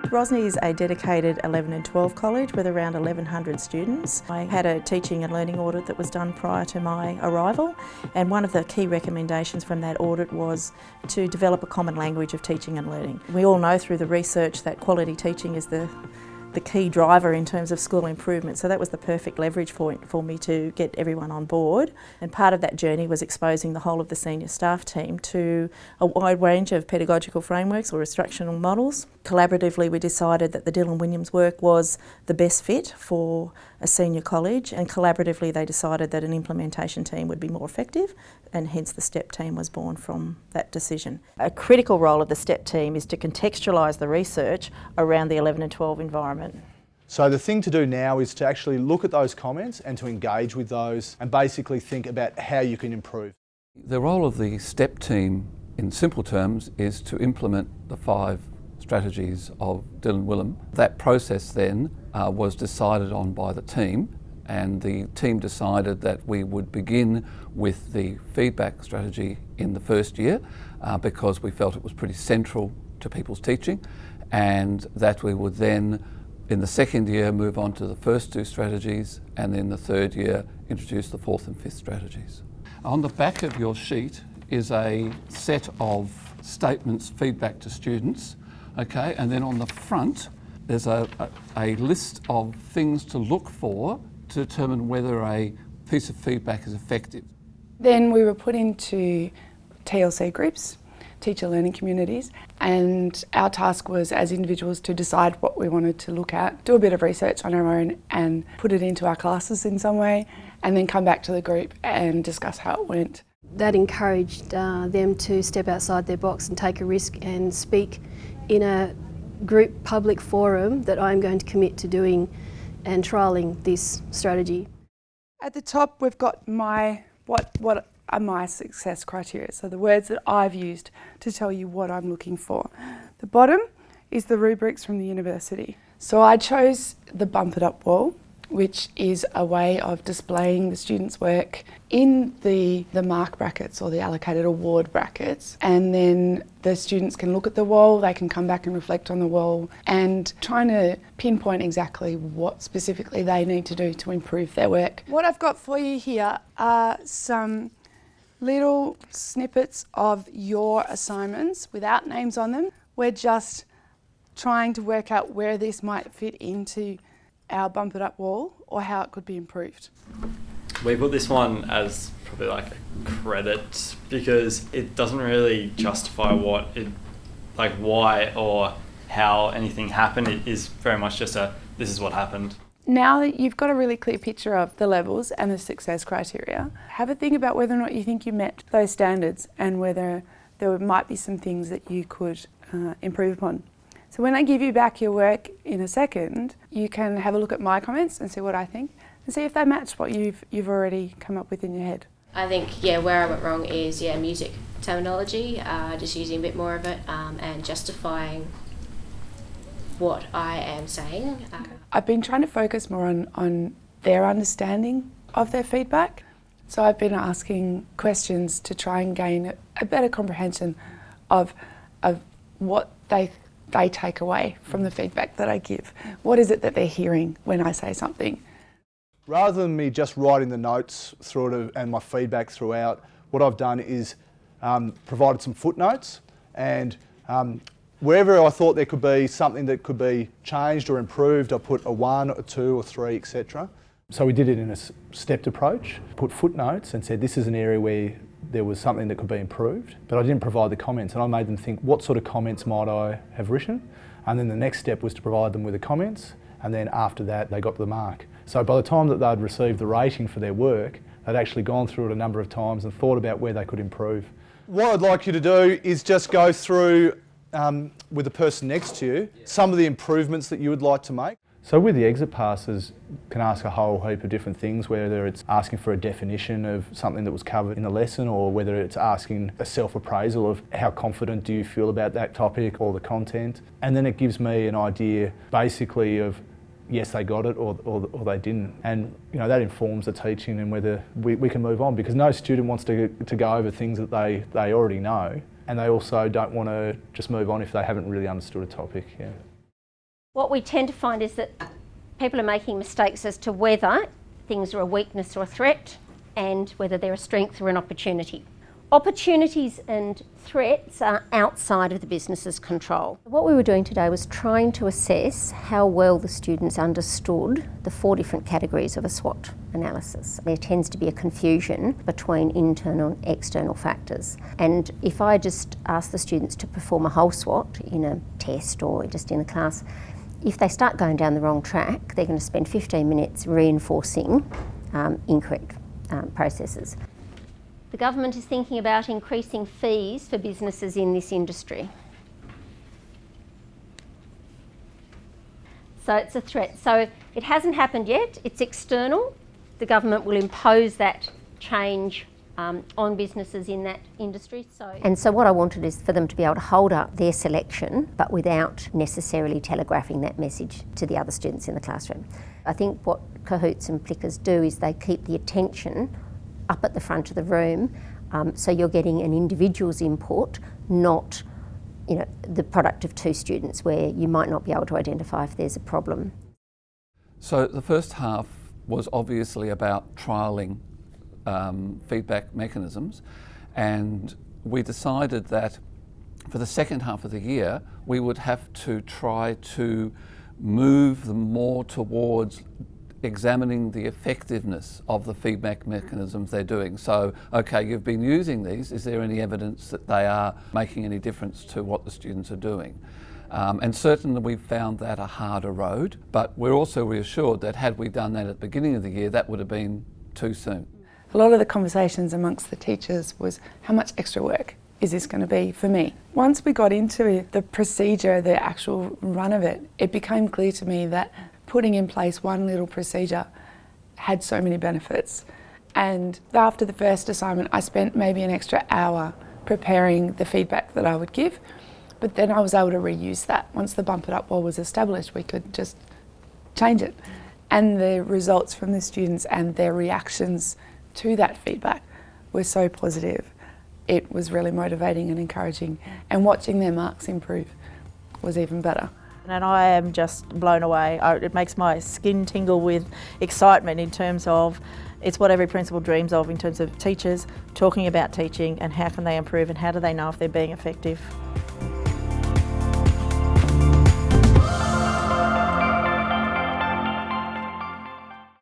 Rosny is a dedicated 11 and 12 college with around 1,100 students. I had a teaching and learning audit that was done prior to my arrival, and one of the key recommendations from that audit was to develop a common language of teaching and learning. We all know through the research that quality teaching is the key driver in terms of school improvement, so that was the perfect leverage point for me to get everyone on board. And part of that journey was exposing the whole of the senior staff team to a wide range of pedagogical frameworks or instructional models. Collaboratively, we decided that the Dylan Wiliam's work was the best fit for a senior college, and collaboratively they decided that an implementation team would be more effective, and hence the STEP team was born from that decision. A critical role of the STEP team is to contextualise the research around the 11 and 12 environment. So the thing to do now is to actually look at those comments and to engage with those and basically think about how you can improve. The role of the STEP team, in simple terms, is to implement the 5 strategies of Dylan Wiliam. That process then was decided on by the team, and the team decided that we would begin with the feedback strategy in the first year because we felt it was pretty central to people's teaching, and that we would then in the second year move on to the first 2 strategies, and then the third year introduce the 4th and 5th strategies. On the back of your sheet is a set of statements, feedback to students, okay, and then on the front there's a list of things to look for to determine whether a piece of feedback is effective. Then we were put into TLC groups, teacher learning communities, and our task was as individuals to decide what we wanted to look at, do a bit of research on our own and put it into our classes in some way, and then come back to the group and discuss how it went. That encouraged them to step outside their box and take a risk and speak in a group public forum that I'm going to commit to doing and trialling this strategy. At the top we've got what are my success criteria, so the words that I've used to tell you what I'm looking for. The bottom is the rubrics from the university. So I chose the Bump It Up wall, which is a way of displaying the students' work in the mark brackets or the allocated award brackets, and then the students can look at the wall, they can come back and reflect on the wall, and trying to pinpoint exactly what specifically they need to do to improve their work. What I've got for you here are some little snippets of your assignments without names on them. We're just trying to work out where this might fit into our Bump It Up wall or how it could be improved. We put this one as probably like a credit because it doesn't really justify why or how anything happened. It is very much just this is what happened. Now that you've got a really clear picture of the levels and the success criteria, have a think about whether or not you think you met those standards and whether there might be some things that you could improve upon. So when I give you back your work in a second, you can have a look at my comments and see what I think and see if they match what you've already come up with in your head. I think, where I went wrong is, music terminology, just using a bit more of it and justifying what I am saying. I've been trying to focus more on their understanding of their feedback. So I've been asking questions to try and gain a better comprehension of what they take away from the feedback that I give. What is it that they're hearing when I say something? Rather than me just writing the notes through it and my feedback throughout, what I've done is provided some footnotes, and wherever I thought there could be something that could be changed or improved, I put a 1, a 2 or 3, etc. So we did it in a stepped approach, put footnotes and said this is an area where there was something that could be improved, but I didn't provide the comments, and I made them think what sort of comments might I have written, and then the next step was to provide them with the comments, and then after that they got the mark. So by the time that they'd received the rating for their work, they'd actually gone through it a number of times and thought about where they could improve. What I'd like you to do is just go through with the person next to you some of the improvements that you would like to make. So with the exit passes, can ask a whole heap of different things, whether it's asking for a definition of something that was covered in the lesson, or whether it's asking a self-appraisal of how confident do you feel about that topic or the content. And then it gives me an idea basically of yes, they got it or they didn't. And that informs the teaching and whether we can move on, because no student wants to go over things that they already know, and they also don't want to just move on if they haven't really understood a topic. Yeah. What we tend to find is that people are making mistakes as to whether things are a weakness or a threat, and whether they're a strength or an opportunity. Opportunities and threats are outside of the business's control. What we were doing today was trying to assess how well the students understood the 4 different categories of a SWOT analysis. There tends to be a confusion between internal and external factors. And if I just ask the students to perform a whole SWOT in a test or just in a class, if they start going down the wrong track, they're going to spend 15 minutes reinforcing incorrect processes. The government is thinking about increasing fees for businesses in this industry. So it's a threat. So it hasn't happened yet, it's external. The government will impose that change on businesses in that industry. And so what I wanted is for them to be able to hold up their selection, but without necessarily telegraphing that message to the other students in the classroom. I think what Cahoots and Plickers do is they keep the attention up at the front of the room, so you're getting an individual's input, not the product of 2 students where you might not be able to identify if there's a problem. So the first half was obviously about trialling feedback mechanisms, and we decided that for the second half of the year we would have to try to move them more towards examining the effectiveness of the feedback mechanisms they're doing. So, okay, you've been using these, is there any evidence that they are making any difference to what the students are doing? And certainly we've found that a harder road, but we're also reassured that had we done that at the beginning of the year, that would have been too soon. A lot of the conversations amongst the teachers was, how much extra work is this going to be for me? Once we got into the procedure, the actual run of it, it became clear to me that putting in place one little procedure had so many benefits. And after the first assignment, I spent maybe an extra hour preparing the feedback that I would give, but then I was able to reuse that. Once the bump it up wall was established, we could just change it. And the results from the students and their reactions to that feedback were so positive. It was really motivating and encouraging, and watching their marks improve was even better. And I am just blown away. It makes my skin tingle with excitement in terms of it's what every principal dreams of in terms of teachers talking about teaching and how can they improve and how do they know if they're being effective.